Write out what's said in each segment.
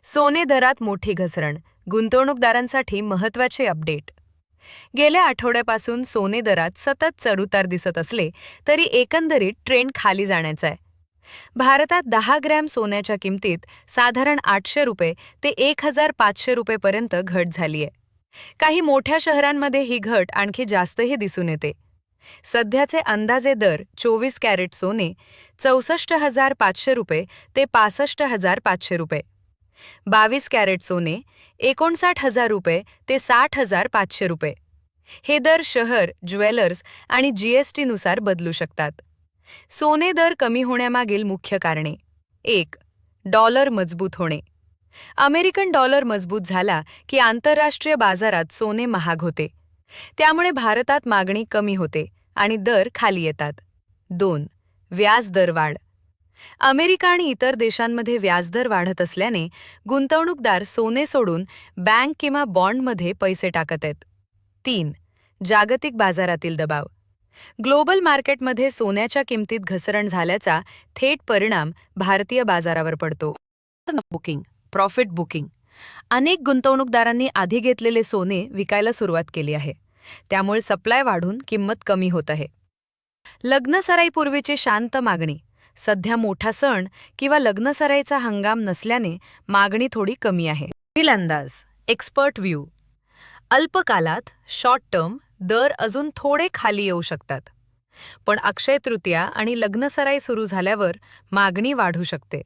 सोने दरात मोठी घसरण, गुंतवणूकदारांसाठी महत्त्वाचे अपडेट. गेल्या आठवड्यापासून सोने दरात सतत चढउतार दिसत असले तरी एकंदरीत ट्रेंड खाली जाण्याचा आहे. भारतात 10 ग्रॅम सोन्याच्या किमतीत साधारण 800 रुपये ते 1500 रुपयेपर्यंत घट झाली आहे. काही मोठ्या शहरांमध्ये ही घट आणखी जास्तही दिसून येते. सध्याचे अंदाजे दर 24 कॅरेट सोने 64,500 रुपये ते 65,500 रुपये, 22 कॅरेट सोने 59,000 रुपये ते 60,500 रुपये. हे दर शहर, ज्वेलर्स आणि जीएसटी नुसार बदलू शकतात. सोने दर कमी होण्यामागील मुख्य कारणे: 1. डॉलर मजबूत होणे. अमेरिकन डॉलर मजबूत झाला की आंतरराष्ट्रीय बाजारात सोने महाग होते. त्यामुळे भारतात मागणी कमी होते आणि दर खाली येतात. 2. व्याज दर वाढ. अमेरिका आणि इतर देशांमध्ये व्याजदर वाढत असल्याने गुंतवणूकदार सोने सोडून बँक किंवा बॉन्डमध्ये पैसे टाकत आहेत. 3. जागतिक बाजारातील दबाव. ग्लोबल मार्केटमध्ये सोन्याच्या किमतीत घसरण झाल्याचा थेट परिणाम भारतीय बाजारावर पडतो. Booking, profit booking. अनेक गुंतवणूकदारांनी आधी घेतलेले सोने विकायला सुरुवात केली आहे. त्यामुळे सप्लाय वाढून किंमत कमी होत आहे. लग्नसराईपूर्वीची शांत मागणी. सध्या मोठा सण किंवा लग्नसराईचा हंगाम नसल्याने मागणी थोडी कमी आहे. पुढील अंदाज, एक्सपर्ट व्ह्यू. अल्पकालात शॉर्ट टर्म दर अजून थोडे खाली येऊ शकतात, पण अक्षय तृतीया आणि लग्नसराई सुरू झाल्यावर मागणी वाढू शकते.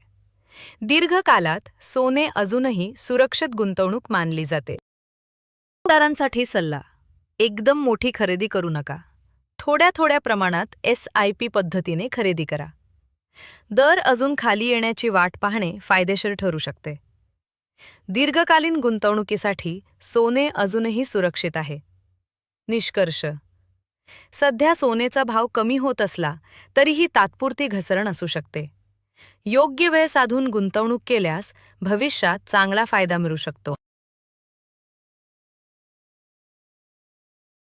दीर्घकालात सोने अजूनही सुरक्षित गुंतवणूक मानली जाते. गुंतवणूकदारांसाठी सल्ला: एकदम मोठी खरेदी करू नका. थोड्या प्रमाणात SIP पद्धतीने खरेदी करा. दर अजून खाली येण्याची वाट पाहणे फायदेशीर ठरू शकते. दीर्घकालीन गुंतवणुकीसाठी सोने अजूनही सुरक्षित आहे. निष्कर्ष: सध्या सोन्याचा भाव कमी होत असला तरीही तात्पुरती घसरण असू शकते. योग्य वेळ साधून गुंतवणूक केल्यास भविष्यात चांगला फायदा मिळू शकतो.